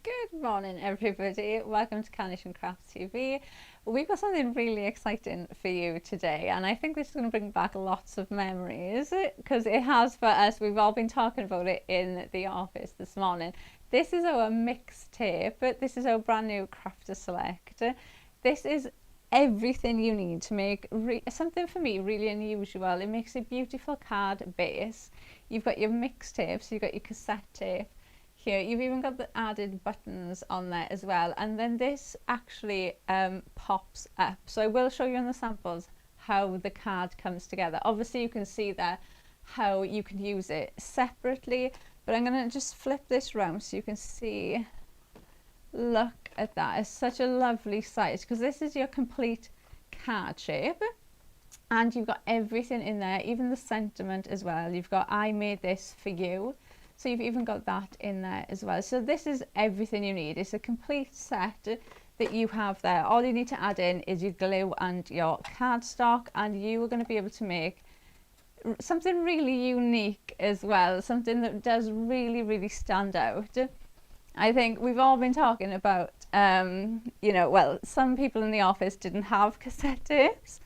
Good morning, everybody. Welcome to Carnation Crafts TV. We've got something really exciting for you today, and I think this is going to bring back lots of memories because it has for us. We've all been talking about it in the office this morning. This is our mixtape, but this is our brand new Crafter Select. This is everything you need to make something for me really unusual. It makes a beautiful card base. You've got your mixtape, so you've got your cassette tape. Here, you've even got the added buttons on there as well, and then this actually pops up. So I will show you in the samples how the card comes together. Obviously you can see there how you can use it separately, but I'm going to just flip this round so you can see. Look at that, it's such a lovely size because this is your complete card shape, and you've got everything in there, even the sentiment as well. You've got "I made this for you." So you've even got that in there as well. So this is everything you need. It's a complete set that you have there. All you need to add in is your glue and your cardstock, and you are going to be able to make something really unique as well, something that does really stand out. I think we've all been talking about, well, some people in the office didn't have cassette tapes.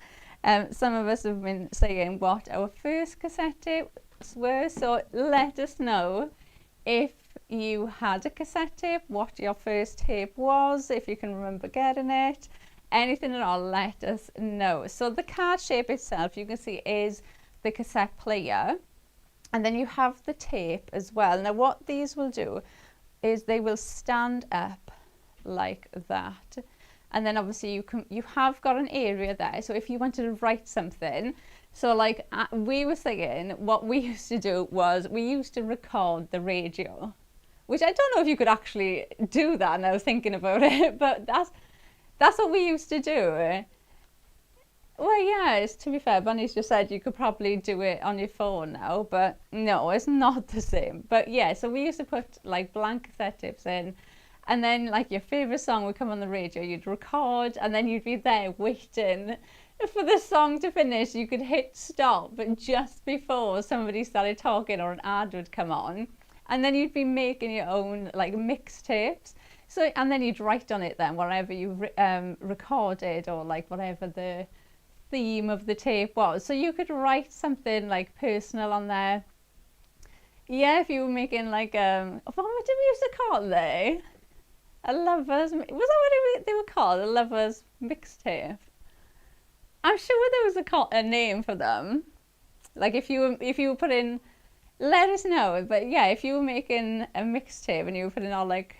Some of us have been saying what our first cassette tape were, so let us know if you had a cassette tape, what your first tape was, if you can remember getting it, anything at all, let us know. So the card shape itself, you can see, is the cassette player, and then you have the tape as well. Now what these will do is they will stand up like that, and then obviously you have got an area there, so if you wanted to write something. So like we were saying, what we used to do was we used to record the radio, which I don't know if you could actually do that now thinking about it, but that's what we used to do. Well, yeah, to be fair, Bunny's just said you could probably do it on your phone now, but no, it's not the same. But yeah, so we used to put like blank cassette tapes in, and then like your favourite song would come on the radio, you'd record, and then you'd be there waiting for the song to finish. You could hit stop, but just before somebody started talking or an ad would come on, and then you'd be making your own like mixtapes. So, and then you'd write on it then whatever you recorded, or like whatever the theme of the tape was. So you could write something like personal on there. Yeah, if you were making like what did we used to call it? A lovers, was that what they were called? A lovers mixtape. I'm sure there was a name for them. Like if you were putting, let us know. But yeah, if you were making a mixtape and you were putting all like,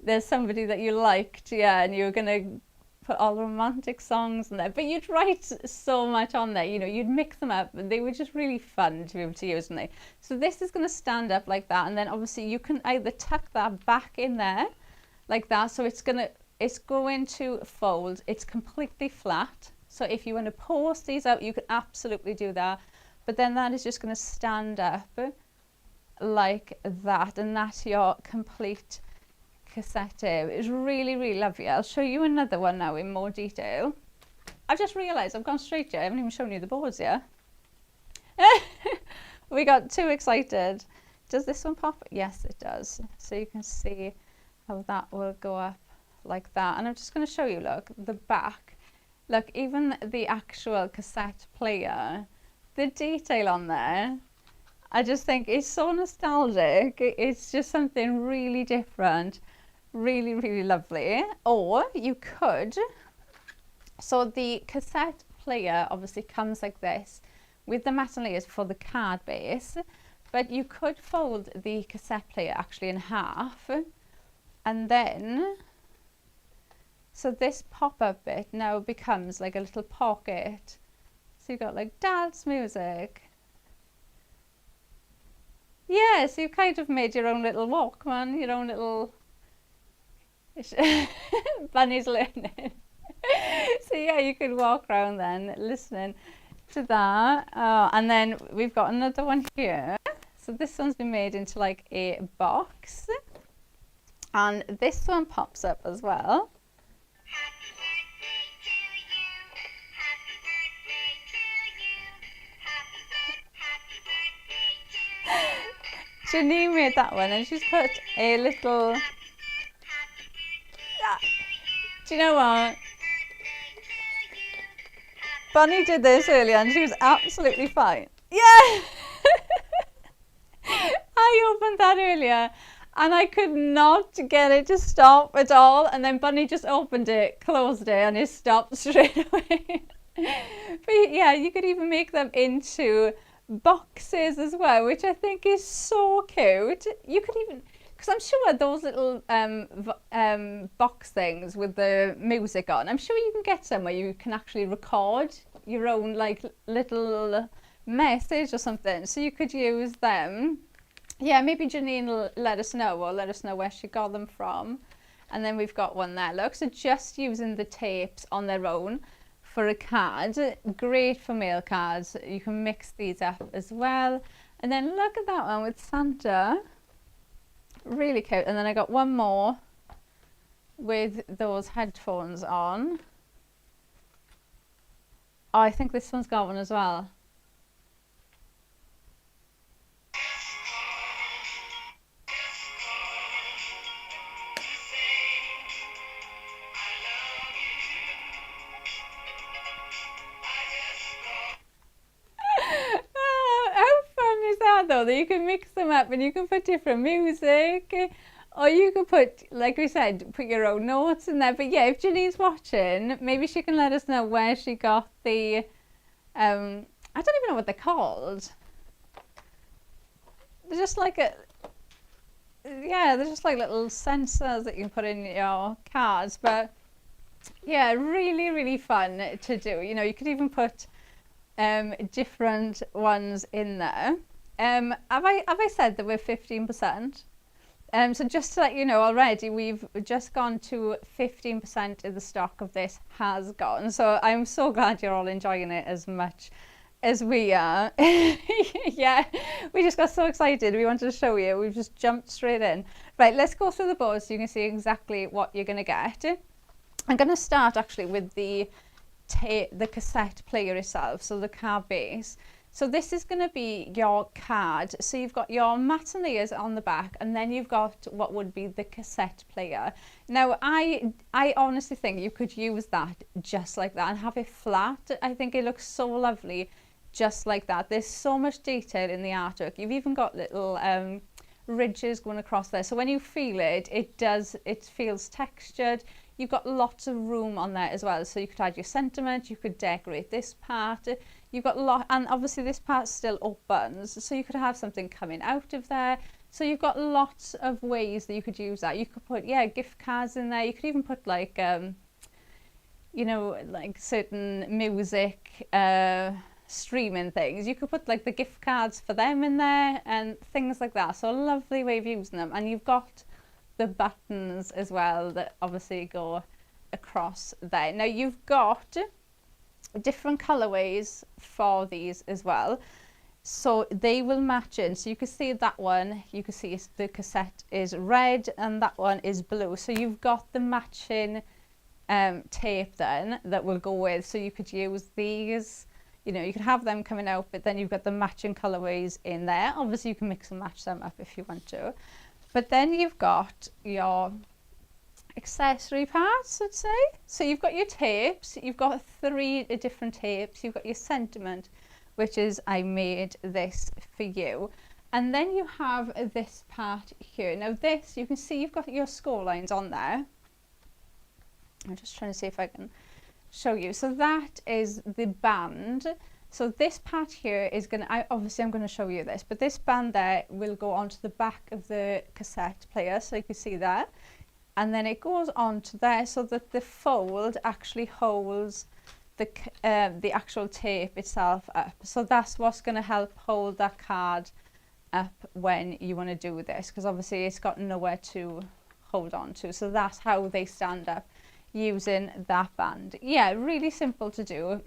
there's somebody that you liked, yeah, and you were gonna put all the romantic songs in there. But you'd write so much on there, you'd mix them up, and they were just really fun to be able to use, weren't they? So this is gonna stand up like that, and then obviously you can either tuck that back in there, like that, so it's going to fold. It's completely flat, so if you want to post these out, you can absolutely do that, but then that is just going to stand up like that, and that's your complete cassette tape. It's really lovely. I'll show you another one now in more detail. I've just realized I've gone straight here. I haven't even shown you the boards yet. We got too excited. Does this one pop? Yes, it does. So you can see how that will go up like that, and I'm just going to show you, look, the back, look, even the actual cassette player, the detail on there, I just think it's so nostalgic. It's just something really different, really lovely. Or you could, so the cassette player obviously comes like this with the matte layers for the card base, but you could fold the cassette player actually in half, and then so this pop-up bit now becomes like a little pocket. So you've got like dance music. Yeah, so you've kind of made your own little Walkman, your own little Bunny's learning. So yeah, you could walk around then listening to that. And then we've got another one here. So this one's been made into like a box. And this one pops up as well. Janine made that one, and she's put a little. Do you know what? Bonnie did this earlier, and she was absolutely fine. Yeah. I opened that earlier and I could not get it to stop at all. And then Bunny just opened it, closed it, and it stopped straight away. But yeah, you could even make them into boxes as well, which I think is so cute. You could even, because I'm sure those little box things with the music on, I'm sure you can get some where you can actually record your own like little message or something. So you could use them. Yeah, maybe Janine will let us know, or let us know where she got them from. And then we've got one there. Look, so just using the tapes on their own for a card. Great for mail cards. You can mix these up as well. And then look at that one with Santa. Really cute. And then I got one more with those headphones on. Oh, I think this one's got one as well. Though, that you can mix them up and you can put different music, or you could put, like we said, put your own notes in there. But yeah, if Janine's watching, maybe she can let us know where she got the I don't even know what they're called. They're just like they're just like little sensors that you can put in your cards. But yeah, really, really fun to do. You know, you could even put different ones in there. Have I said that we're 15%? So just to let you know, already we've just gone to 15% of the stock of this has gone. So I'm so glad you're all enjoying it as much as we are. Yeah, we just got so excited. We wanted to show you. We've just jumped straight in. Right, let's go through the boards so you can see exactly what you're going to get. I'm going to start actually with the cassette player itself, so the card base. So this is going to be your card. So you've got your mats and layers on the back, and then you've got what would be the cassette player. Now, I honestly think you could use that just like that and have it flat. I think it looks so lovely just like that. There's so much detail in the artwork. You've even got little ridges going across there. So when you feel it, it feels textured. You've got lots of room on there as well. So you could add your sentiment, you could decorate this part. You've got a lot, and obviously this part still opens, so you could have something coming out of there. So you've got lots of ways that you could use that. You could put, gift cards in there. You could even put like, you know, like certain music streaming things. You could put like the gift cards for them in there and things like that. So a lovely way of using them. And you've got the buttons as well that obviously go across there. Now you've got different colorways for these as well, so they will match in. So you can see that one, you can see the cassette is red and that one is blue, so you've got the matching tape then that will go with. So you could use these, you know, you could have them coming out, but then you've got the matching colorways in there. Obviously you can mix and match them up if you want to, but then you've got your accessory parts, I'd say. So you've got your tapes, you've got 3 different tapes, you've got your sentiment, which is I made this for you. And then you have this part here. Now this, you can see you've got your score lines on there. I'm just trying to see if I can show you. So that is the band. So this part here is going to, obviously I'm going to show you this, but this band there will go onto the back of the cassette player, so you can see that. And then it goes on to there so that the fold actually holds the actual tape itself up. So that's what's going to help hold that card up when you want to do this, because obviously it's got nowhere to hold on to. So that's how they stand up using that band. Yeah, really simple to do,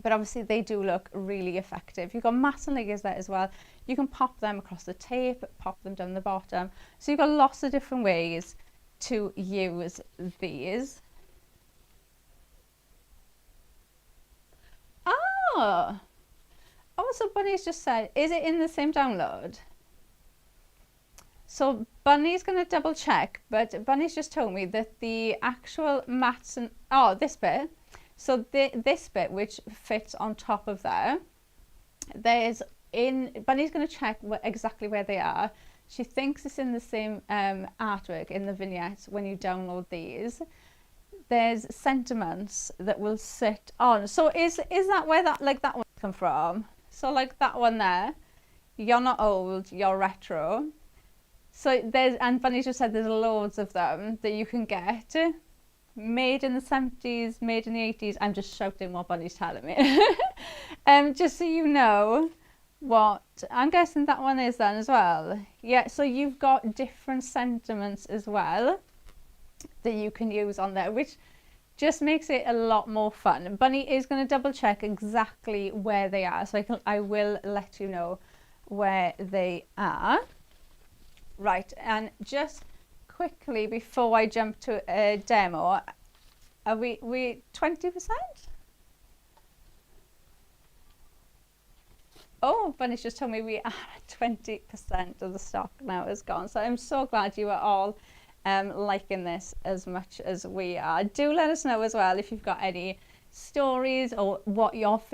but obviously they do look really effective. You've got mats and layers there as well. You can pop them across the tape, pop them down the bottom. So you've got lots of different ways to use these. Oh, so Bunny's just said, is it in the same download? So Bunny's going to double check, but Bunny's just told me that the actual mats and, oh, this bit. So this bit, which fits on top of there, Bunny's going to check exactly where they are. She thinks it's in the same artwork in the vignettes when you download these. There's sentiments that will sit on. So is that where that one come from? So like that one there, you're not old, you're retro. So and Bunny just said there's loads of them that you can get. Made in the 70s, made in the 80s. I'm just shouting what Bunny's telling me. Just so you know what I'm guessing that one is then as well. Yeah, so you've got different sentiments as well that you can use on there, which just makes it a lot more fun. Bunny is going to double check exactly where they are, so I will let you know where they are. Right, and just quickly before I jump to a demo, are we 20%? Oh, Bunny's just told me we are 20% of the stock now is gone. So I'm so glad you are all liking this as much as we are. Do let us know as well if you've got any stories or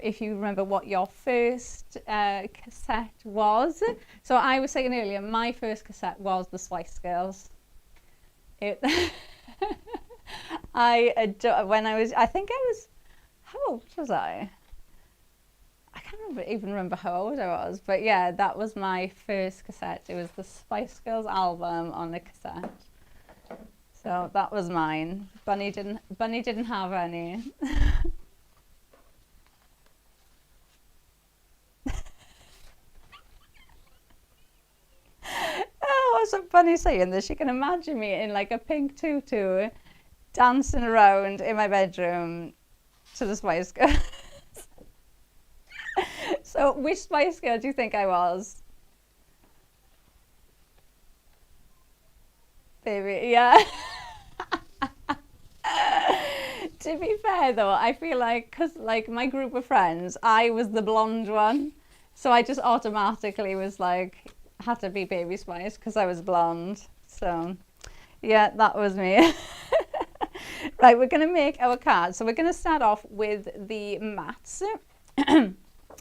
if you remember what your first cassette was. So I was saying earlier, my first cassette was the Spice Girls. I think I was, how old was I? I can't even remember how old I was, but yeah, that was my first cassette. It was the Spice Girls album on a cassette. So that was mine. Bunny didn't have any. Oh, what's so funny saying this? You can imagine me in like a pink tutu dancing around in my bedroom to the Spice Girls. So which Spice Girl do you think I was? Baby, yeah. To be fair though, I feel like, because like my group of friends, I was the blonde one. So I just automatically was like, had to be Baby Spice because I was blonde. So yeah, that was me. Right, we're going to make our card. So we're going to start off with the mats.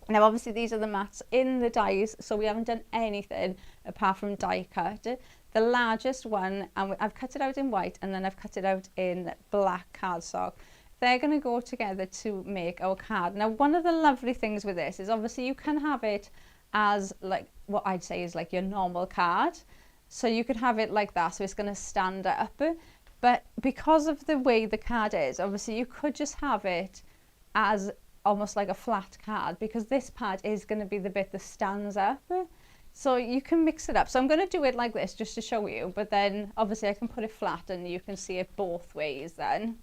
Now obviously these are the mats in the dies, so we haven't done anything apart from die cut. The largest one, and I've cut it out in white and then I've cut it out in black cardstock. They're going to go together to make our card. Now one of the lovely things with this is obviously you can have it as like what I'd say is like your normal card. So you could have it like that, so it's going to stand up. But because of the way the card is, obviously you could just have it as almost like a flat card, because this part is going to be the bit that stands up. So you can mix it up. So I'm going to do it like this just to show you, but then obviously I can put it flat and you can see it both ways then.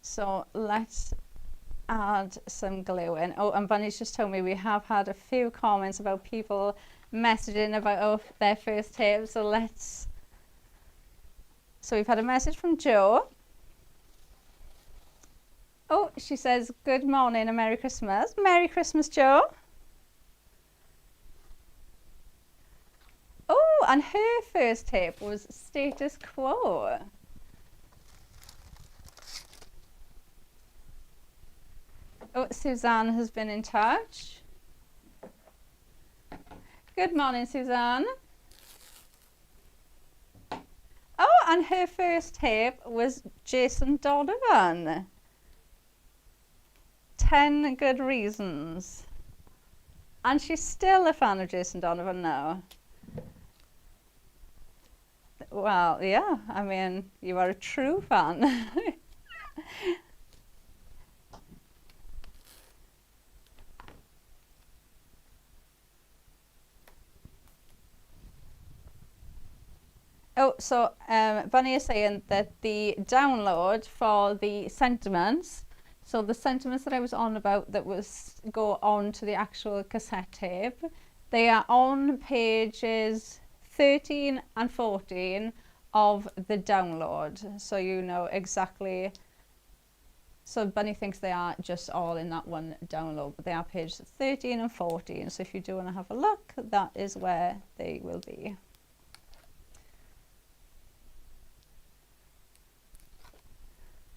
So let's add some glue in. Oh, and Bunny's just told me we have had a few comments about people messaging about their first tape. So we've had a message from Jo. Oh, she says, good morning and Merry Christmas. Merry Christmas, Jo. Oh, and her first tape was Status Quo. Oh, Suzanne has been in touch. Good morning, Suzanne. Oh, and her first tape was Jason Donovan. 10 good reasons. And she's still a fan of Jason Donovan now. Well, yeah, I mean, you are a true fan. Oh, so Bunny is saying that the download for the sentiments, so the sentiments that I was on about that go on to the actual cassette tape, they are on pages 13 and 14 of the download. So you know exactly. So Bunny thinks they are just all in that one download, but they are page 13 and 14. So if you do want to have a look, that is where they will be.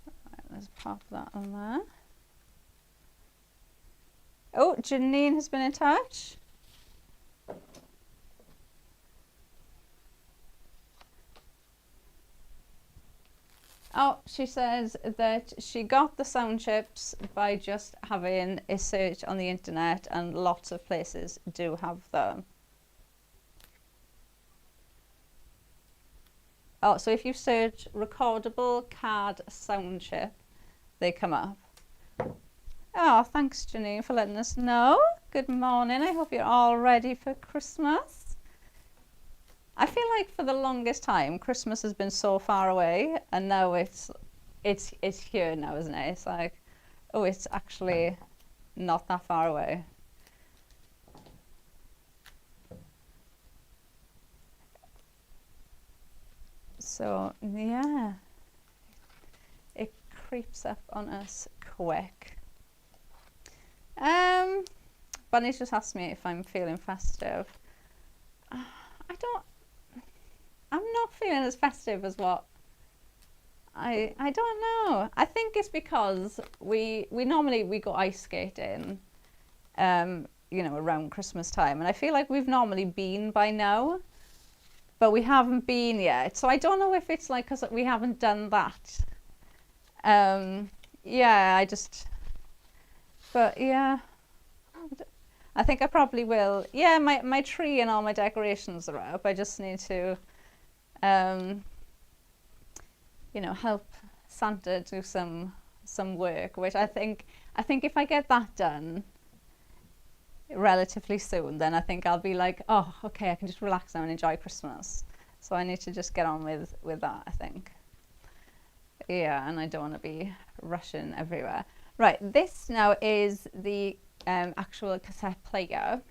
Right, let's pop that on there. Oh, Janine has been in touch. Oh, she says that she got the sound chips by just having a search on the internet, and lots of places do have them. Oh, so if you search recordable card sound chip, they come up. Oh, thanks, Janine, for letting us know. Good morning. I hope you're all ready for Christmas. I feel like for the longest time, Christmas has been so far away, and now it's here now, isn't it? It's like, oh, it's actually not that far away. So yeah, it creeps up on us quick. Bunny's just asked me if I'm feeling festive. I'm not feeling as festive as what I don't know. I think it's because we normally go ice skating, you know, around Christmas time, and I feel like we've normally been by now, but we haven't been yet. So I don't know if it's like because we haven't done that. Yeah, but yeah, I think I probably will. Yeah, my tree and all my decorations are up. I just need to you know, help Santa do some work, which I think if I get that done relatively soon, then I think I'll be like, oh, okay, I can just relax now and enjoy Christmas. So I need to just get on with that, I think. Yeah, and I don't want to be rushing everywhere. Right, this now is the actual cassette player.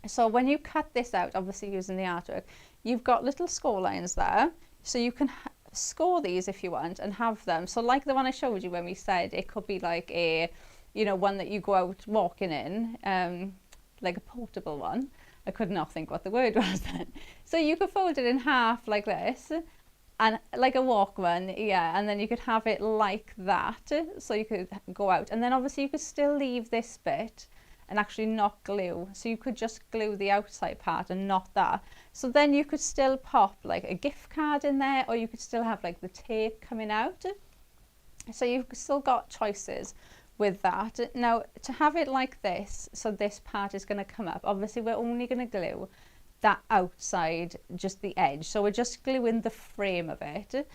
So when you cut this out, obviously using the artwork, you've got little score lines there, so you can score these if you want and have them. So like the one I showed you when we said it could be like a, you know, one that you go out walking in, like a portable one. I could not think what the word was then. So you could fold it in half like this, and like a Walkman, yeah, and then you could have it like that, so you could go out, and then obviously you could still leave this bit and actually not glue, so you could just glue the outside part and not that. So then you could still pop like a gift card in there, or you could still have like the tape coming out. So you've still got choices with that. Now to have it like this, so this part is going to come up, obviously we're only going to glue that outside, just the edge, so we're just gluing the frame of it.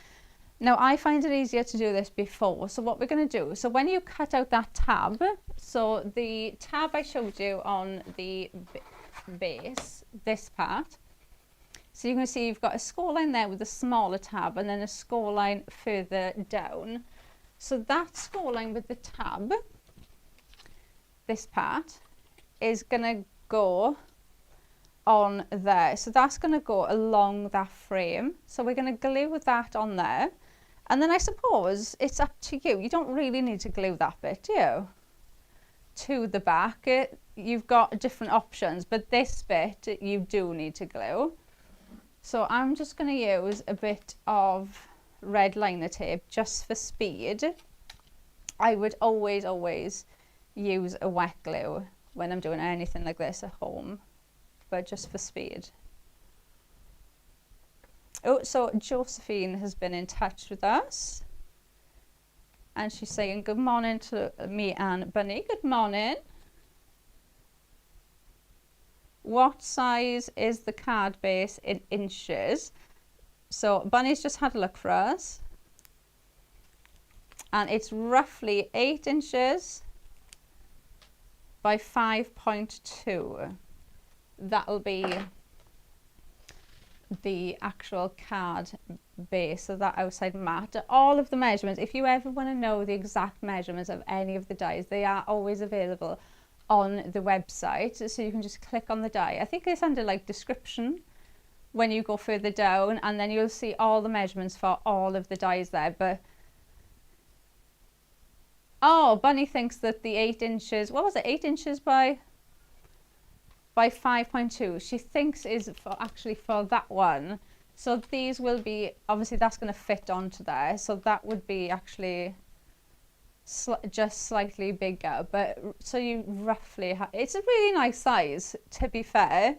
Now I find it easier to do this before, so what we're going to do, so when you cut out that tab, so the tab I showed you on the base, this part, so you can see you've got a score line there with a smaller tab and then a score line further down. So that score line with the tab, this part, is going to go on there. So that's going to go along that frame. So we're going to glue that on there. And then I suppose it's up to you. You don't really need to glue that bit, do you? To the back. You've got different options, but this bit you do need to glue. So I'm just going to use a bit of red liner tape just for speed. I would always use a wet glue when I'm doing anything like this at home, but just for speed. Oh, so Josephine has been in touch with us, and she's saying good morning to me and Bunny. Good morning. What size is the card base in inches? So Bunny's just had a look for us, and it's roughly 8 inches by 5.2. That'll be the actual card base, so that outside mat. All of the measurements, if you ever want to know the exact measurements of any of the dies, they are always available on the website, so you can just click on the die. I think it's under like description when you go further down, and then you'll see all the measurements for all of the dies there. But Oh, Bunny thinks that the 8 inches, what was it, 8 inches by 5.2, she thinks is for actually for that one. So these will be, obviously that's going to fit onto there. So that would be actually just slightly bigger. But so you roughly, it's a really nice size, to be fair.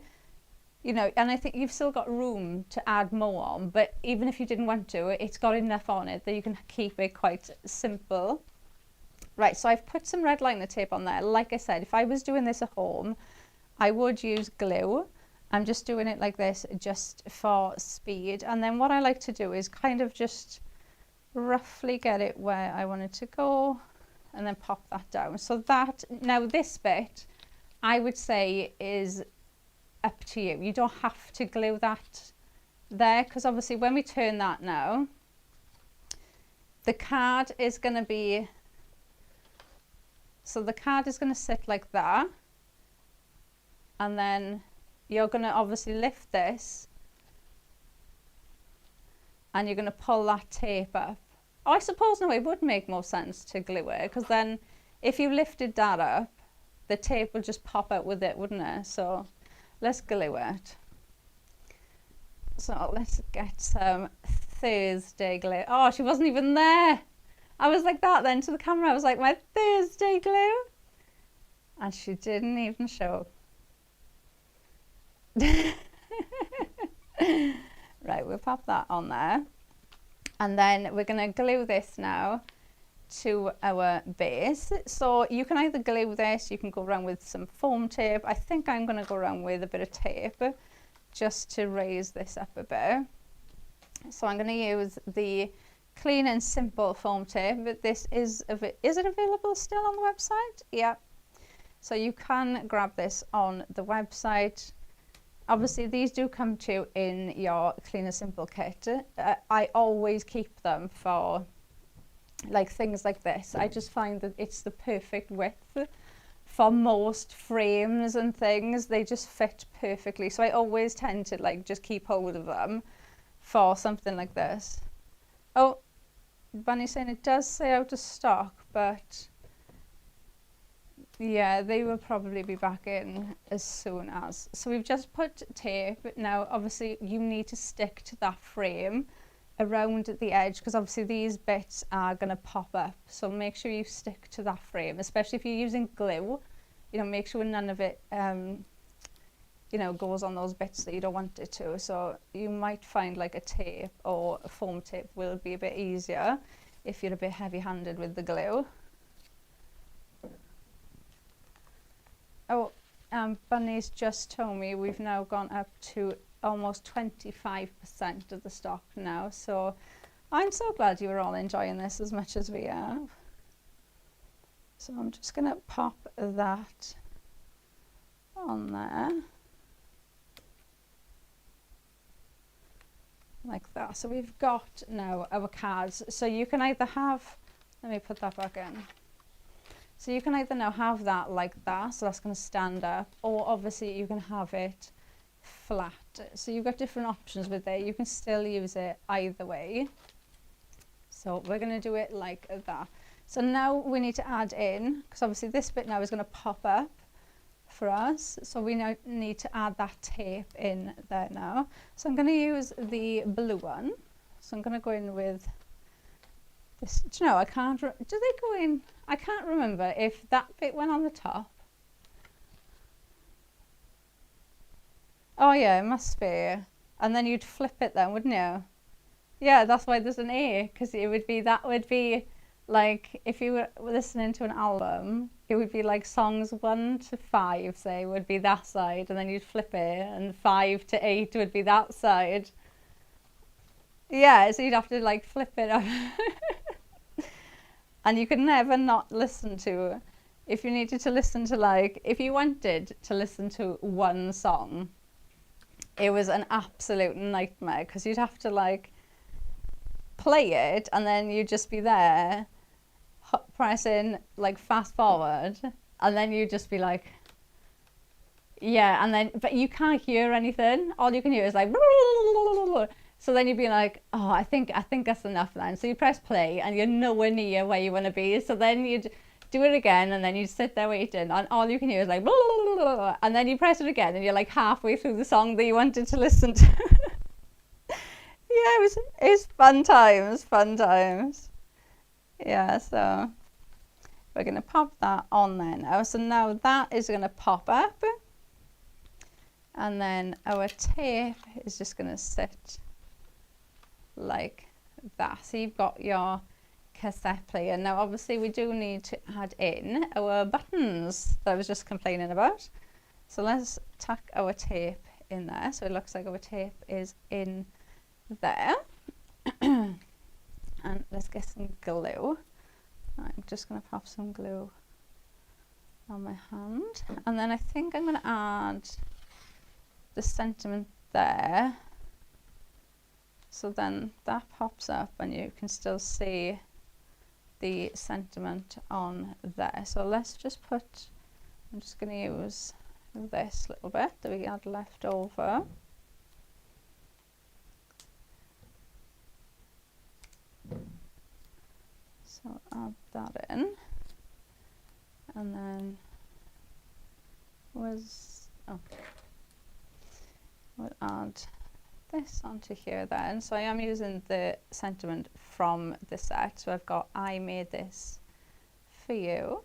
You know, and I think you've still got room to add more on. But even if you didn't want to, it's got enough on it that you can keep it quite simple. Right, so I've put some red liner tape on there. Like I said, if I was doing this at home, I would use glue. I'm just doing it like this just for speed. And then what I like to do is kind of just roughly get it where I want it to go and then pop that down. So that, now this bit, I would say is up to you. You don't have to glue that there, because obviously when we turn that now, the card is going to be, so the card is going to sit like that. And then you're going to obviously lift this and you're going to pull that tape up. Oh, I suppose no, it would make more sense to glue it, because then if you lifted that up, the tape will just pop out with it, wouldn't it? So let's glue it. So let's get some Thursday glue. Oh, she wasn't even there. I was like that then to the camera. I was like, my Thursday glue. And she didn't even show. Right, we'll pop that on there. And then we're going to glue this now to our base. So you can either glue this, you can go around with some foam tape. I think I'm going to go around with a bit of tape just to raise this up a bit. So I'm going to use the Clean and Simple foam tape. This is it available still on the website? Yeah. So you can grab this on the website. Obviously, these do come to you in your Clean and Simple kit. I always keep them for like things like this. I just find that it's the perfect width for most frames and things. They just fit perfectly. So I always tend to like just keep hold of them for something like this. Oh, Bunny's saying it does say out of stock, but yeah, they will probably be back in as soon as. So we've just put tape. Now, obviously, you need to stick to that frame around the edge, because obviously these bits are going to pop up. So make sure you stick to that frame, especially if you're using glue. You know, make sure none of it, you know, goes on those bits that you don't want it to. So you might find like a tape or a foam tape will be a bit easier if you're a bit heavy-handed with the glue. Oh, Bunny's just told me we've now gone up to almost 25% of the stock now. So I'm so glad you are all enjoying this as much as we have. So I'm just going to pop that on there. Like that. So we've got now our cards. So you can either have, let me put that back in. So you can either now have that like that, so that's going to stand up, or obviously you can have it flat. So you've got different options with it. You can still use it either way. So we're going to do it like that. So now we need to add in, because obviously this bit now is going to pop up for us. So we now need to add that tape in there now. So I'm going to use the blue one. So I'm going to go in with this. Do you know, I can't, do they go in? I can't remember if that bit went on the top. Oh yeah, it must be. And then you'd flip it then, wouldn't you? Yeah, that's why there's an A, because it would be, that would be like, if you were listening to an album, it would be like songs 1 to 5, say, would be that side, and then you'd flip it, and 5 to 8 would be that side. Yeah, so you'd have to like flip it up. And you could never not listen to, if you needed to listen to like, if you wanted to listen to one song, it was an absolute nightmare, because you'd have to like play it and then you'd just be there pressing like fast forward, and then you'd just be like, yeah, and then, but you can't hear anything. All you can hear is like, So then you'd be like, oh, I think that's enough then. So you press play and you're nowhere near where you want to be. So then you'd do it again and then you'd sit there waiting and all you can hear is like, blah, blah, blah, blah, and then you press it again and you're like halfway through the song that you wanted to listen to. Yeah, it's fun times, fun times. Yeah, so we're going to pop that on there now. So now that is going to pop up. And then our tape is just going to sit like that. So you've got your cassette player. Now obviously we do need to add in our buttons that I was just complaining about. So let's tack our tape in there. So it looks like our tape is in there. And let's get some glue. I'm just going to pop some glue on my hand. And then I think I'm going to add the sentiment there, so then that pops up and you can still see the sentiment on there. So let's just put, I'm just going to use this little bit that we had left over. So add that in, and then we'll add this onto here then. So I am using the sentiment from the set. So I've got, I made this for you.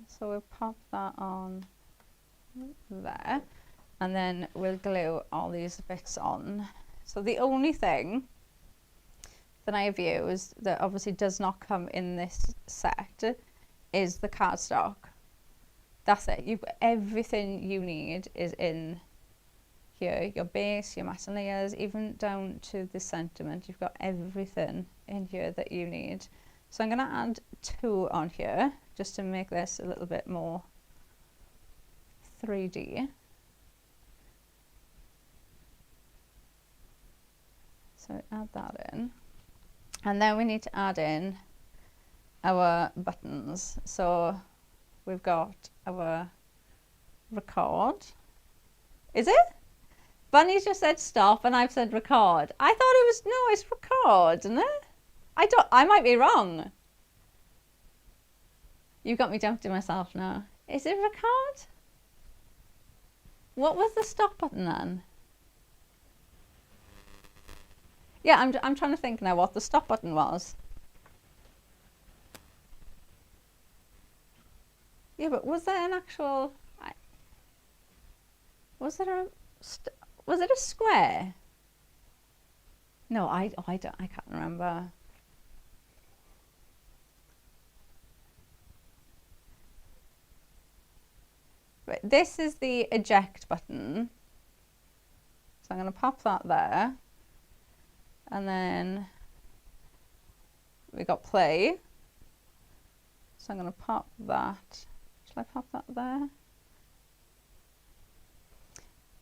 So we'll pop that on there, and then we'll glue all these bits on. So the only thing that I have used that obviously does not come in this set is the cardstock. That's it. You've got everything you need is in here. Your base, your matte layers, even down to the sentiment. You've got everything in here that you need. So I'm going to add 2 on here just to make this a little bit more 3D. So add that in. And then we need to add in our buttons. So we've got our record. Is it? Bunny just said stop and I've said record. I thought it was, no, it's record, isn't it? I might be wrong. You got me doubting myself now. Is it record? What was the stop button then? Yeah, I'm trying to think now what the stop button was. Yeah, but was there an actual? Was it a square? No, I can't remember. Right, this is the eject button. So I'm going to pop that there. And then we got play. So I'm going to pop that. Shall I pop that there?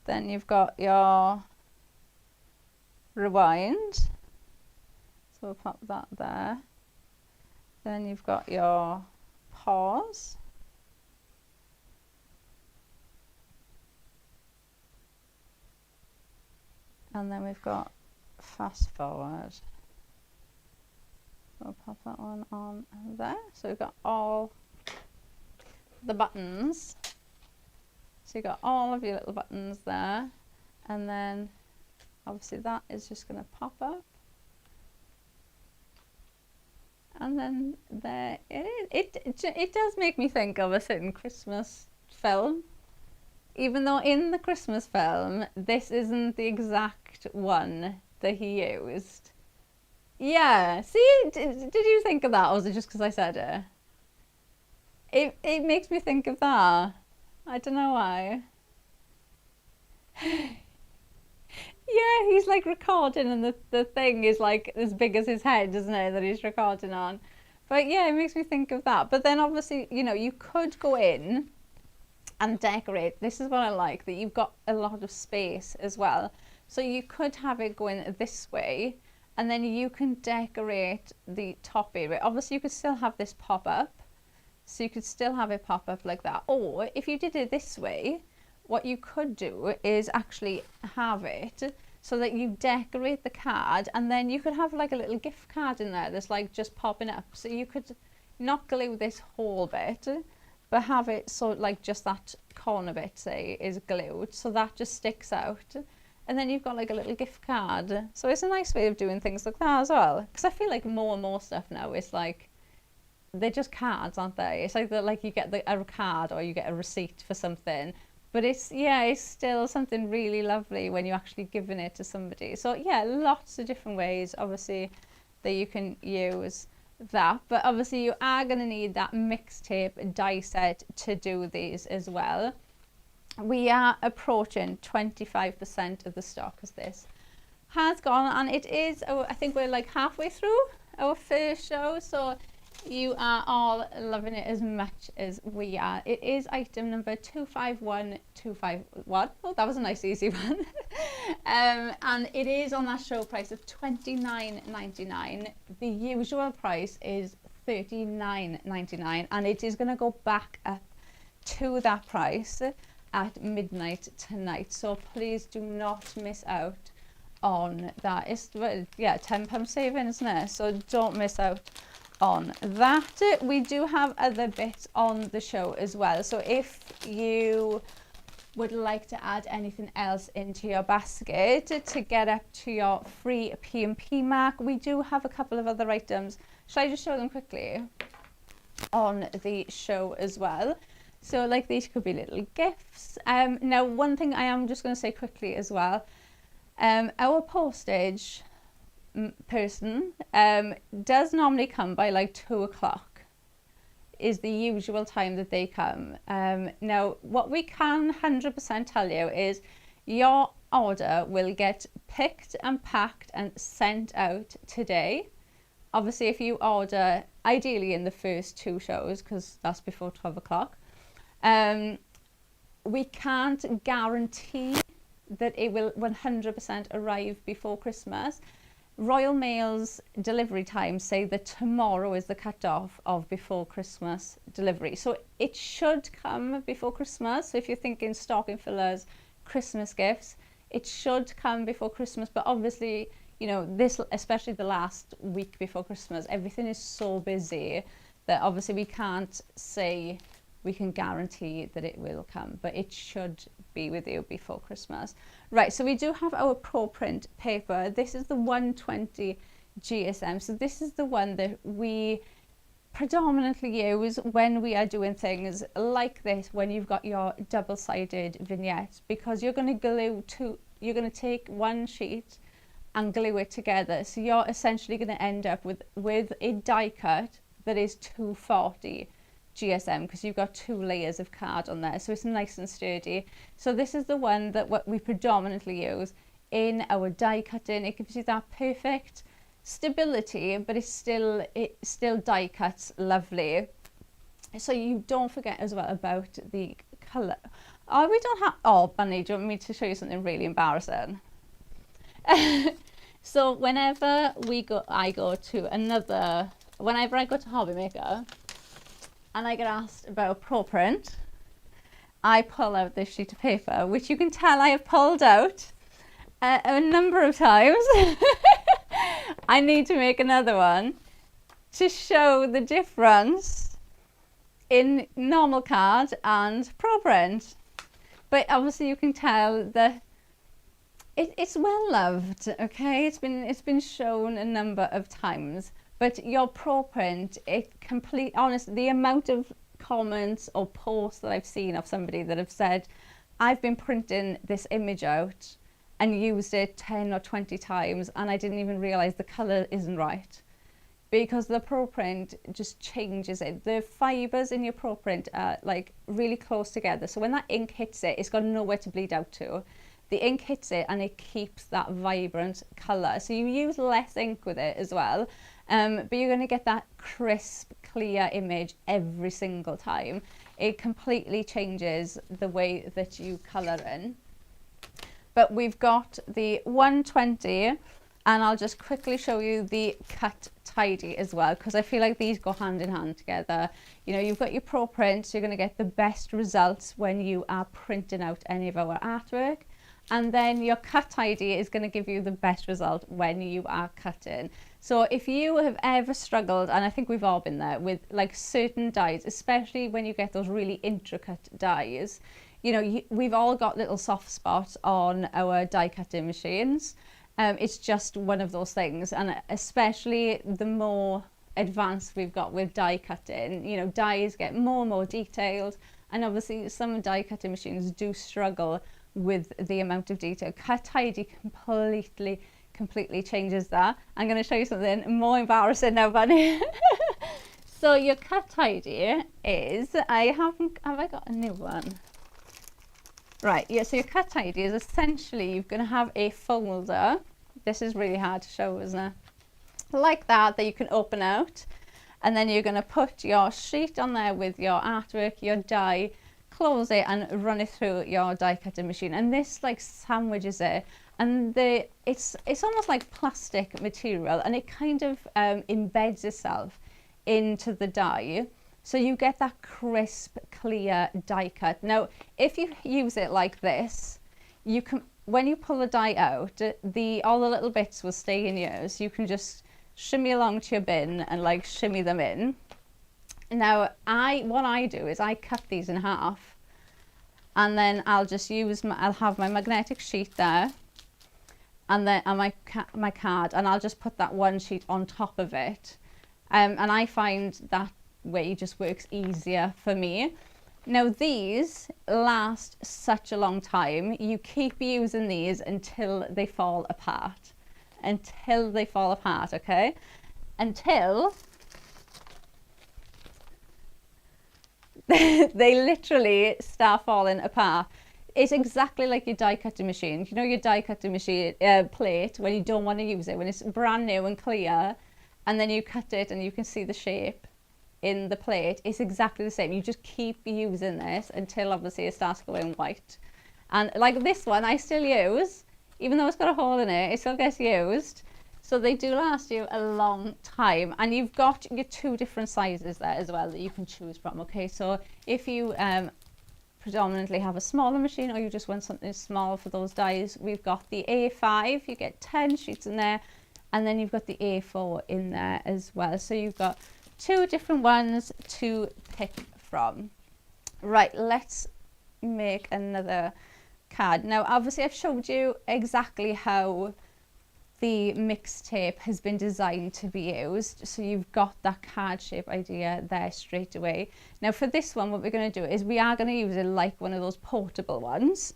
Then you've got your rewind. So we'll pop that there. Then you've got your pause. And then we've got fast forward. We'll pop that one on there. So we've got all the buttons. So you've got all of your little buttons there. And then obviously that is just going to pop up. And then there it is. It does make me think of a certain Christmas film. Even though in the Christmas film, this isn't the exact one that he used. Yeah, see, did you think of that, or was it just because I said it? It makes me think of that. I don't know why. Yeah, he's like recording and the thing is like as big as his head, isn't it, that he's recording on. But yeah, it makes me think of that. But then obviously, you know, you could go in and decorate. This is what I like, that you've got a lot of space as well. So you could have it going this way, and then you can decorate the top area. Obviously you could still have this pop up, so you could still have it pop up like that. Or if you did it this way, what you could do is actually have it so that you decorate the card, and then you could have like a little gift card in there that's like just popping up. So you could not glue this whole bit, but have it so like just that corner bit, say, is glued, so that just sticks out, and then you've got like a little gift card. So it's a nice way of doing things like that as well, because I feel like more and more stuff now is like, they're just cards, aren't they? It's like that, like you get a card or you get a receipt for something, but it's, yeah, it's still something really lovely when you're actually giving it to somebody. So yeah, lots of different ways obviously that you can use that, but obviously you are going to need that mixtape die set to do these as well. We are approaching 25% of the stock as this has gone, and it is, I think we're like halfway through our first show, so you are all loving it as much as we are. It is item number 251251. Oh, that was a nice easy one. And it is on that show price of $29.99. The usual price is $39.99, and it is going to go back up to that price at midnight tonight. So please do not miss out on that. It's, yeah, £10 saving, isn't it? So don't miss out on that. We do have other bits on the show as well, so if you would like to add anything else into your basket to get up to your free P&P mark, we do have a couple of other items. Shall I just show them quickly on the show as well? So like these could be little gifts. Now one thing I am just going to say quickly as well, our postage person does normally come by like 2 o'clock is the usual time that they come. Now what we can 100% tell you is your order will get picked and packed and sent out today. Obviously if you order ideally in the first 2 shows, because that's before 12 o'clock, we can't guarantee that it will 100% arrive before Christmas. Royal Mail's delivery times say that tomorrow is the cut-off of before Christmas delivery. So it should come before Christmas. So if you're thinking stocking fillers, Christmas gifts, it should come before Christmas. But obviously, you know, this, especially the last week before Christmas, everything is so busy that obviously we can't say we can guarantee that it will come, but it should be with you before Christmas. Right, so we do have our Pro Print paper. This is the 120 GSM. So this is the one that we predominantly use when we are doing things like this, when you've got your double-sided vignettes, because you're going to you're going to take one sheet and glue it together. So you're essentially going to end up with a die cut that is 240 GSM, because you've got 2 layers of card on there, so it's nice and sturdy. So this is the one that what we predominantly use in our die cutting. It gives you that perfect stability, but it still die cuts lovely. So you don't forget as well about the colour. Oh, we don't have, oh Bunny, do you want me to show you something really embarrassing? So whenever I go to Hobby Maker and I get asked about a Pro Print, I pull out this sheet of paper, which you can tell I have pulled out a number of times. I need to make another one to show the difference in normal card and Pro Print. But obviously you can tell that it's well loved, okay? It's been shown a number of times. But your Pro Print, honestly, the amount of comments or posts that I've seen of somebody that have said, I've been printing this image out and used it 10 or 20 times and I didn't even realize the color isn't right, because the Pro Print just changes it. The fibers in your Pro Print are like really close together, so when that ink hits it, it's got nowhere to bleed out to. The ink hits it and it keeps that vibrant color, so you use less ink with it as well. But you're going to get that crisp, clear image every single time. It completely changes the way that you colour in. But we've got the 120 And I'll just quickly show you the cut tidy as well, because I feel like these go hand in hand together. You know, you've got your pro prints, you're going to get the best results when you are printing out any of our artwork. And then your cut tidy is going to give you the best result when you are cutting. So if you have ever struggled, and I think we've all been there, with like certain dies, especially when you get those really intricate dies, you know, we've all got little soft spots on our die cutting machines. It's just one of those things, and especially the more advanced we've got with die cutting, you know, dies get more and more detailed, and obviously some die cutting machines do struggle with the amount of detail. Cut tidy completely changes that. I'm going to show you something more embarrassing now, Bunny. So your cut tidy is, have I got a new one? Right, yeah, so your cut tidy is essentially, you're going to have a folder. This is really hard to show, isn't it? Like that you can open out. And then you're going to put your sheet on there with your artwork, your die, close it and run it through your die cutting machine. And this like sandwiches it. And it's almost like plastic material, and it kind of embeds itself into the die. So you get that crisp, clear die cut. Now, if you use it like this, you can, when you pull the die out, all the little bits will stay in yours. You can just shimmy along to your bin and like shimmy them in. Now, what I do is I cut these in half, and then I'll just I'll have my magnetic sheet there, and then my card, and I'll just put that one sheet on top of it. And I find that way just works easier for me. Now these last such a long time. You keep using these until they fall apart. Okay? Until they literally start falling apart. It's exactly like your die cutting machine. You know your die cutting machine plate, when you don't want to use it, when it's brand new and clear, and then you cut it and you can see the shape in the plate. It's exactly the same. You just keep using this until obviously it starts going white. And like this one I still use, even though it's got a hole in it, it still gets used. So they do last you a long time. And you've got your two different sizes there as well that you can choose from. Okay, so if you predominantly have a smaller machine, or you just want something small for those dies, we've got the A5, you get 10 sheets in there, and then you've got the A4 in there as well. So you've got two different ones to pick from. Right, let's make another card. Now obviously I've showed you exactly how the Mixtape has been designed to be used, so you've got that card shape idea there straight away. Now for this one, what we're going to do is we are going to use it like one of those portable ones.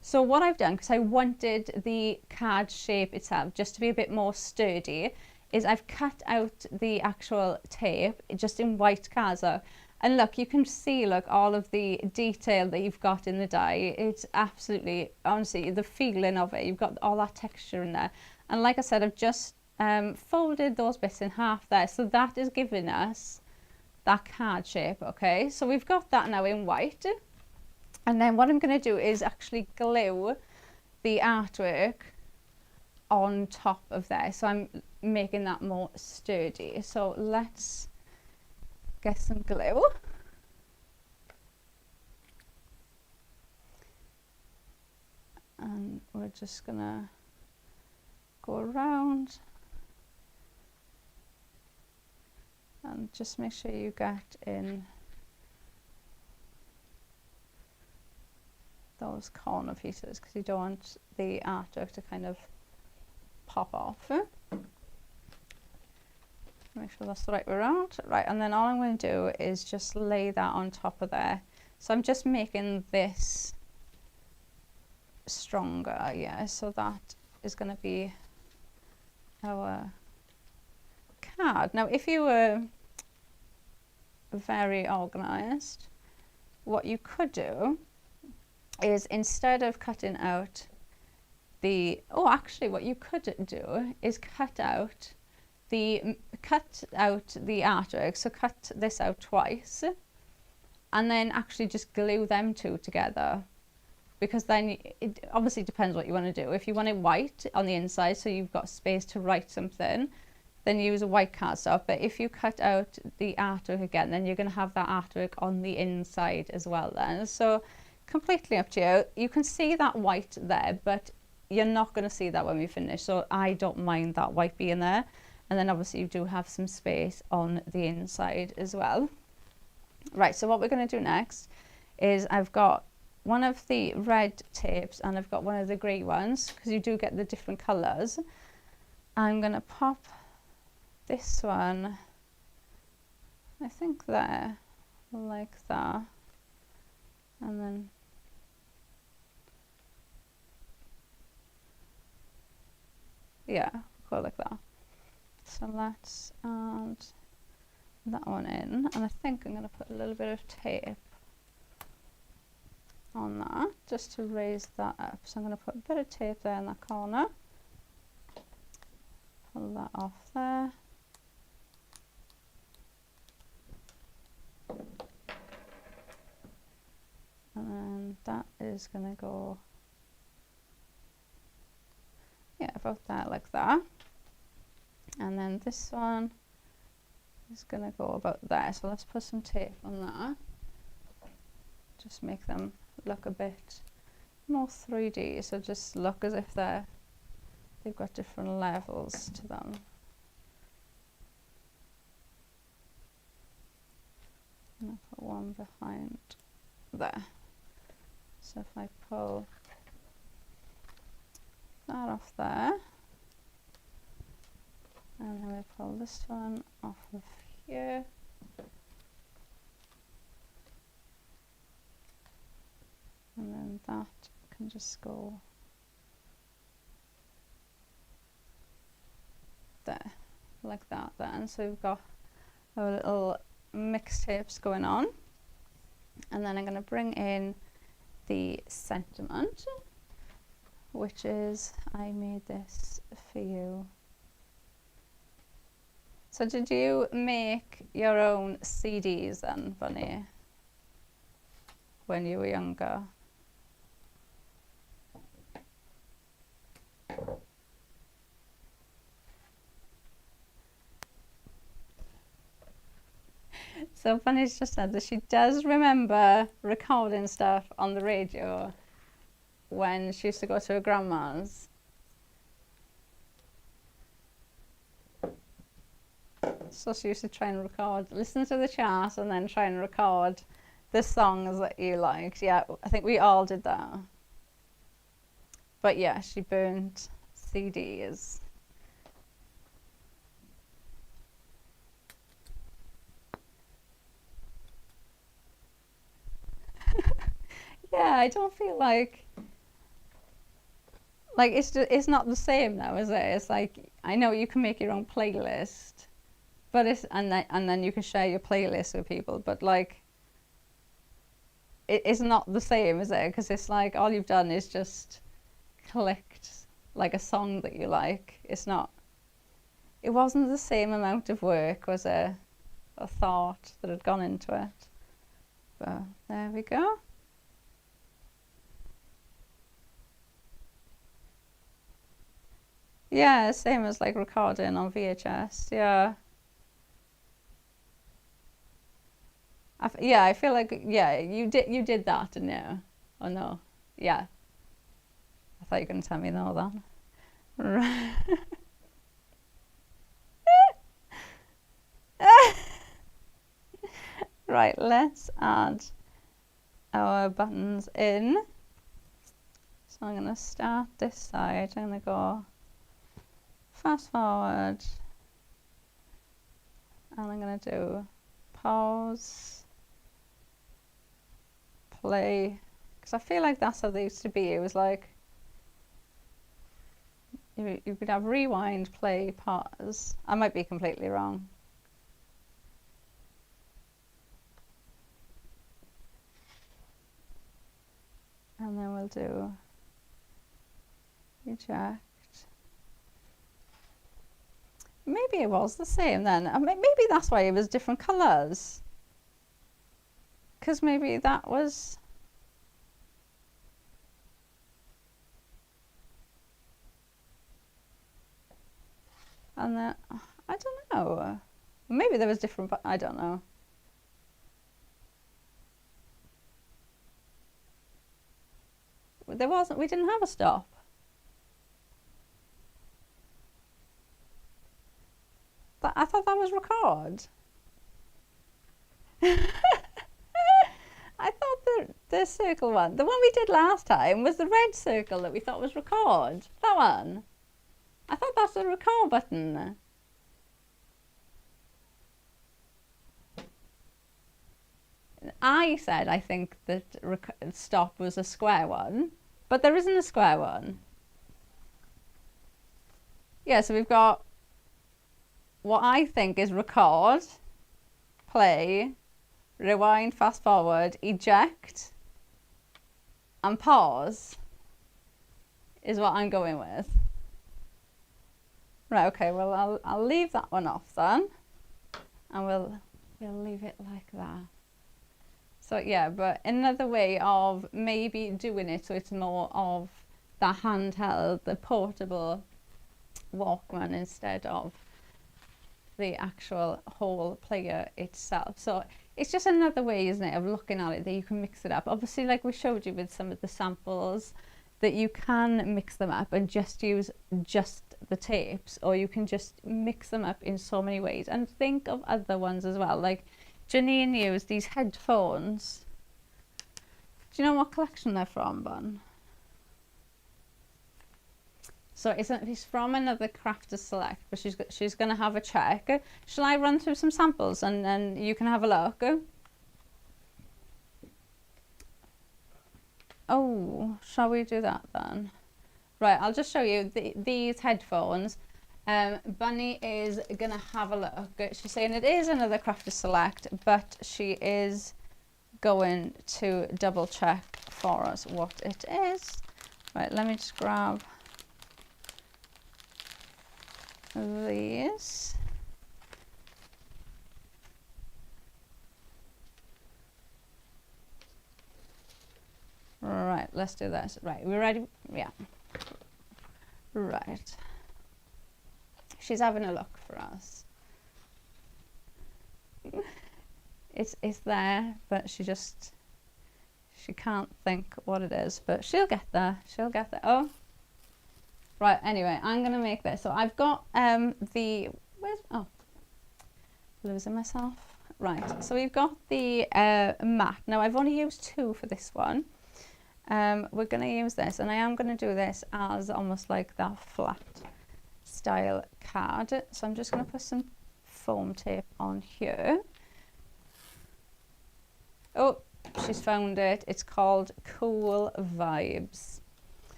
So what I've done, because I wanted the card shape itself just to be a bit more sturdy, is I've cut out the actual tape just in white cardstock. And look, you can see, look, all of the detail that you've got in the die. It's absolutely, honestly, the feeling of it. You've got all that texture in there. And like I said, I've just folded those bits in half there. So that is giving us that card shape, okay? So we've got that now in white. And then what I'm going to do is actually glue the artwork on top of there. So I'm making that more sturdy. So let's get some glue. And we're just going to go around and just make sure you get in those corner pieces, because you don't want the artwork to kind of pop off. Make sure that's the right way around. Right, and then all I'm going to do is just lay that on top of there. So I'm just making this stronger, yeah, so that is going to be our card. Now if you were very organized, what you could do is, instead of cutting out the, what you could do is cut out the artwork. So cut this out twice and then actually just glue them two together. because then it obviously depends what you want to do. If you want it white on the inside so you've got space to write something, then use a white cardstock. But if you cut out the artwork again, then you're going to have that artwork on the inside as well then. So completely up to you. You can see that white there, but you're not going to see that when we finish. So I don't mind that white being there. And then obviously you do have some space on the inside as well. Right, so what we're going to do next is I've got one of the red tapes and I've got one of the grey ones, because you do get the different colours. I'm going to pop this one, I think there, like that, and then yeah, go like that. So let's add that one in, and I think I'm going to put a little bit of tape on that just to raise that up. So I'm going to put a bit of tape there in that corner, pull that off there, and then that is going to go, yeah, about that, like that. And then this one is going to go about there. So let's put some tape on that. Just make them look a bit more 3D. So just look as if they've got different levels to them. And I'll put one behind there. So if I pull that off there, and then we pull this one off of here, and then that can just go there, like that then. So we've got our little mixtapes going on, and then I'm going to bring in the sentiment, which is, I made this for you. So did you make your own CDs then, Bunny, when you were younger? So Bunny's just said that she does remember recording stuff on the radio when she used to go to her grandma's. So she used to try and record, listen to the chart and then try and record the songs that you liked. Yeah, I think we all did that. But yeah, she burnt CDs. Yeah, I don't feel like it's not the same now, is it? It's like, I know you can make your own playlist, but and then you can share your playlist with people, but like it's not the same, is it? Because it's like all you've done is just clicked like a song that you like. It wasn't the same amount of work, was it? A thought that had gone into it. But there we go. Yeah, same as like recording on VHS. Yeah. I feel like, yeah, you did that, didn't you? Oh no. Yeah. I thought you were going to tell me no then. Right. Right, let's add our buttons in. So I'm going to start this side. I'm going to go fast forward, and I'm going to do pause, play, because I feel like that's how they used to be. It was like you could have rewind, play, pause. I might be completely wrong. And then we'll do eject. Maybe it was the same then. Maybe that's why it was different colours. Because maybe that was... And then, I don't know. Maybe there was different, but I don't know. There wasn't, we didn't have a stop. I thought that was record. I thought the circle one, the one we did last time, was the red circle that we thought was record. That one. I thought that's the record button. I said I think that stop was a square one, but there isn't a square one. Yeah, so we've got what I think is record, play, rewind, fast forward, eject, and pause is what I'm going with. Right, okay, well I'll leave that one off then, and we'll leave it like that. So yeah, but another way of maybe doing it so it's more of the handheld, the portable Walkman instead of the actual whole player itself. So it's just another way, isn't it, of looking at it, that you can mix it up. Obviously, like we showed you with some of the samples, that you can mix them up and just use just the tapes, or you can just mix them up in so many ways. And think of other ones as well. Like Janine used these headphones. Do you know what collection they're from, Bon? So it's from another Crafters Select, but she's going to have a check. Shall I run through some samples and then you can have a look? Oh, shall we do that then? Right, I'll just show you these headphones. Bunny is going to have a look. She's saying it is another Crafters Select, but she is going to double check for us what it is. Right, let me just grab these. Right, let's do this. Right, we ready? Yeah. Right. She's having a look for us. It's there, but she can't think what it is, but she'll get there. She'll get there. Oh. Right, anyway, I'm going to make this. So I've got losing myself. Right, so we've got the mat. Now, I've only used 2 for this one. We're going to use this, and I am going to do this as almost like that flat style card. So I'm just going to put some foam tape on here. Oh, she's found it. It's called Cool Vibes,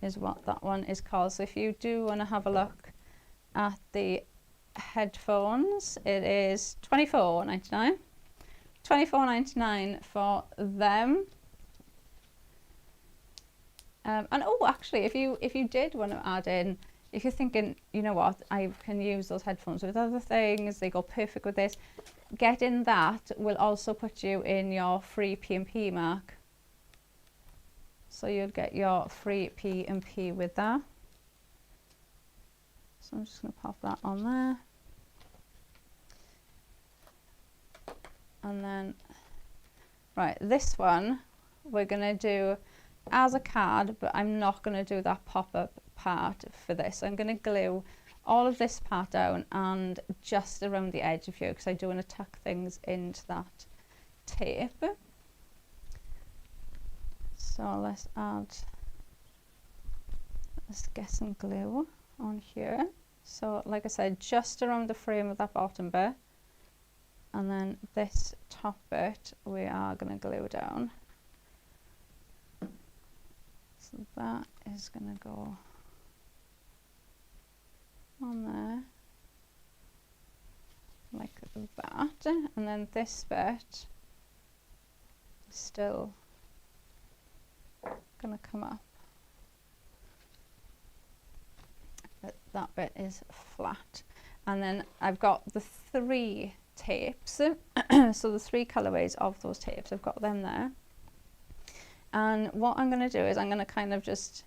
is what that one is called. So if you do want to have a look at the headphones, it is $24.99. $24.99 for them. And oh, actually, if you did want to add in, if you're thinking, you know what, I can use those headphones with other things, they go perfect with this, getting that will also put you in your free P&P mark. So you'll get your free P&P with that. So I'm just going to pop that on there. And then, right, this one we're going to do as a card, but I'm not going to do that pop-up part for this. I'm going to glue all of this part down and just around the edge of here, because I do want to tuck things into that tape. So let's get some glue on here. So like I said, just around the frame of that bottom bit, and then this top bit we are going to glue down. So that is going to go on there like that, and then this bit is still going to come up. That bit is flat, and then I've got the 3 tapes. So the 3 colorways of those tapes, I've got them there. And what I'm going to do is I'm going to kind of just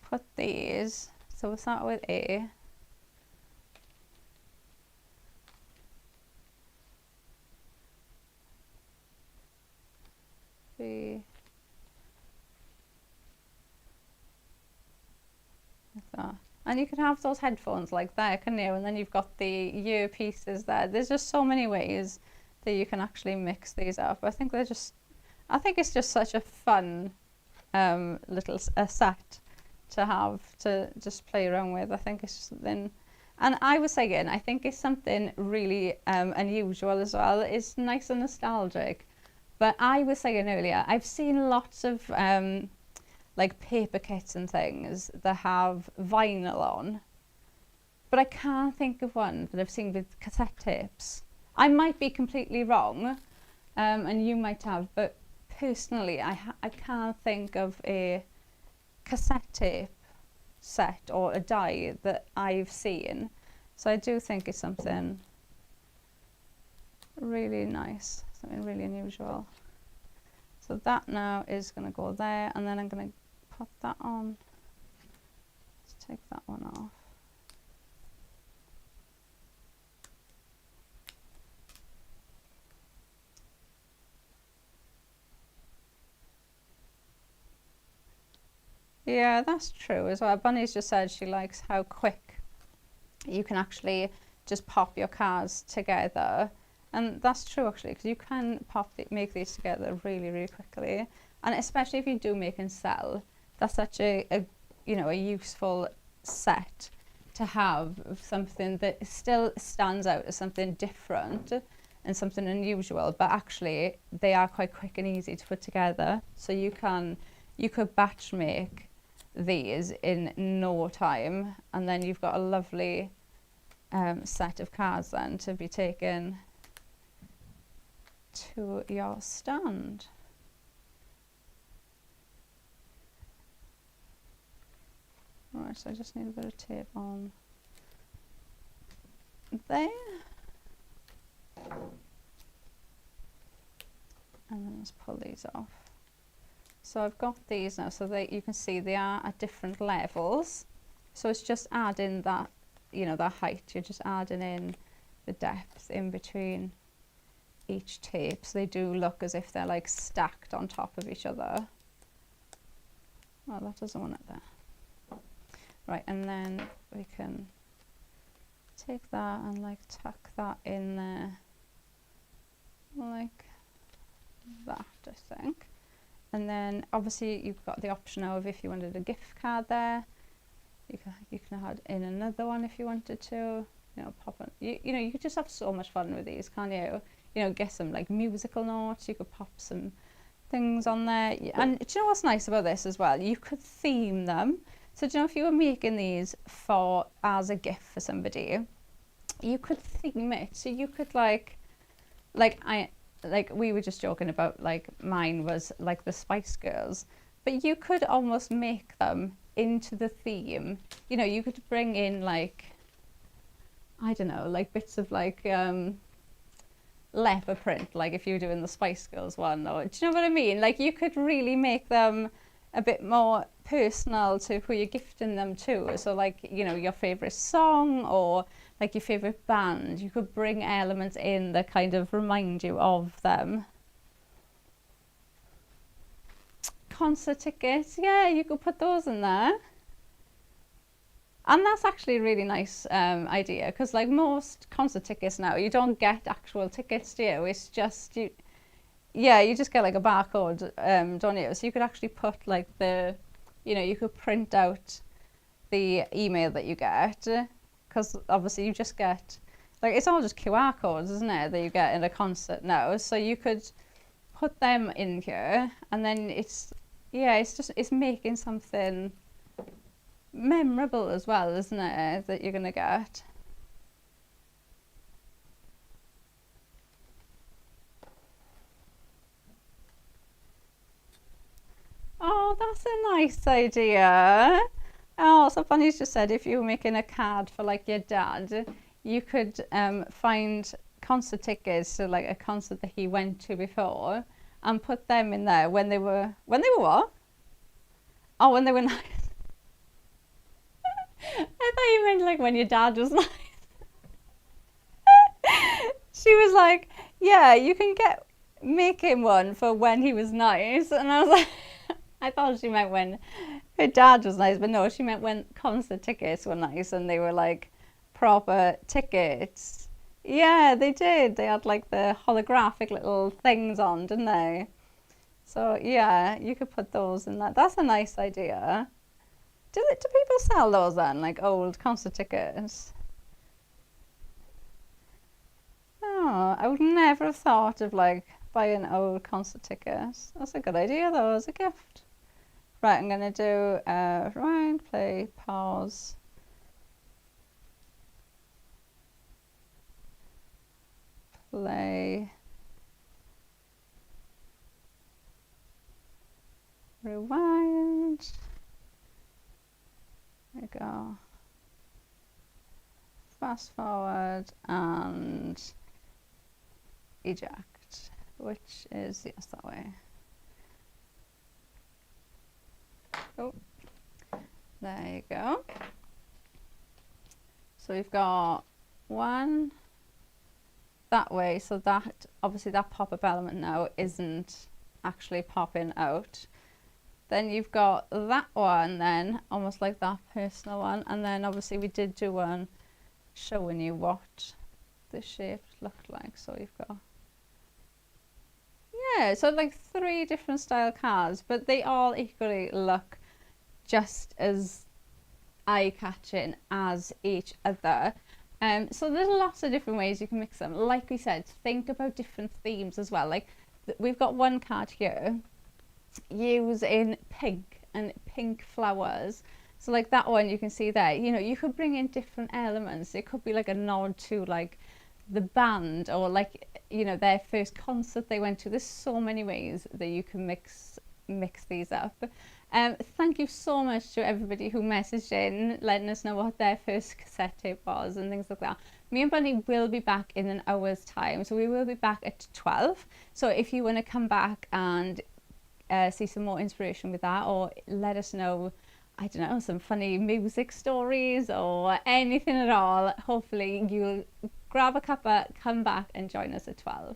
put these. So we'll start with A. see. Like that. And you can have those headphones like that, can you? And then you've got the earpieces there. There's just so many ways that you can actually mix these up. I think it's just such a fun little set to have to just play around with. I think it's just something, and I was saying, I think it's something really unusual as well. It's nice and nostalgic. But I was saying earlier, I've seen lots of like paper kits and things that have vinyl on, but I can't think of one that I've seen with cassette tapes. I might be completely wrong, and you might have, but personally, I can't think of a cassette tape set or a die that I've seen. So I do think it's something really nice, something really unusual. So that now is going to go there, and then I'm going to put that on. Let's take that one off. Yeah, that's true as well. Bunny's just said she likes how quick you can actually just pop your cards together. And that's true actually, because you can make these together really, really quickly. And especially if you do make and sell, that's such a useful set to have of something that still stands out as something different and something unusual, but actually they are quite quick and easy to put together. So you could batch make these in no time, and then you've got a lovely set of cards then to be taken to your stand. Right, so I just need a bit of tape on there. And then let's pull these off. So I've got these now, so that you can see they are at different levels. So it's just adding that, that height. You're just adding in the depth in between each tape. So they do look as if they're like stacked on top of each other. Well, that doesn't want it there. Right, and then we can take that and like tuck that in there like that, I think. And then obviously you've got the option of if you wanted a gift card there, you can add in another one if you wanted to, pop on. You could just have so much fun with these, can't you? Get some like musical notes, you could pop some things on there. And do you know what's nice about this as well? You could theme them. So do you know, if you were making these as a gift for somebody, you could theme it. So you could like we were just joking about, like, mine was like the Spice Girls, but you could almost make them into the theme. You could bring in like, I don't know, like bits of like leopard print, like if you were doing the Spice Girls one, or do you know what I mean? Like you could really make them a bit more personal to who you're gifting them to. So like, your favorite song or like your favorite band, you could bring elements in that kind of remind you of them. Concert tickets, yeah, you could put those in there. And that's actually a really nice idea, because like most concert tickets now, you don't get actual tickets, do you? It's just you just get like a barcode, don't you? So you could actually put like you could print out the email that you get, because obviously you just get, like, it's all just QR codes, isn't it, that you get in a concert now. So you could put them in here, and then it's making something memorable as well, isn't it, that you're gonna get. Oh, that's a nice idea. Oh, so Bunny's just said if you were making a card for like your dad, you could find concert tickets to like a concert that he went to before and put them in there when they were what? Oh, when they were nice. I thought you meant like when your dad was nice. She was like, yeah, you can get making one for when he was nice, and I was like, I thought she meant when her dad was nice, but no, she meant when concert tickets were nice and they were like proper tickets. Yeah, they did. They had like the holographic little things on, didn't they? So yeah, you could put those in that. That's a nice idea. Do people sell those then, like old concert tickets? Oh, I would never have thought of like buying old concert tickets. That's a good idea though, as a gift. Right, I'm gonna do rewind, play, pause. Play. Rewind. There we go. Fast forward and eject, which is, yes, that way. Oh, there you go. So we've got one that way, so that obviously that pop-up element now isn't actually popping out. Then you've got that one then, almost like that personal one, and then obviously we did do one showing you what the shape looked like. So you've got, yeah, so like 3 different style cards, but they all equally look just as eye-catching as each other. So there's lots of different ways you can mix them. Like we said, think about different themes as well. Like we've got one card here using pink and pink flowers. So like that one you can see there, you know, you could bring in different elements. It could be like a nod to like the band, or like, you know, their first concert they went to. There's so many ways that you can mix these up. Thank you so much to everybody who messaged in letting us know what their first cassette tape was and things like that. Me and Bunny will be back in an hour's time, so we will be back at 12. So if you want to come back and see some more inspiration with that, or let us know, I don't know, some funny music stories or anything at all, hopefully you'll grab a cuppa, come back and join us at 12.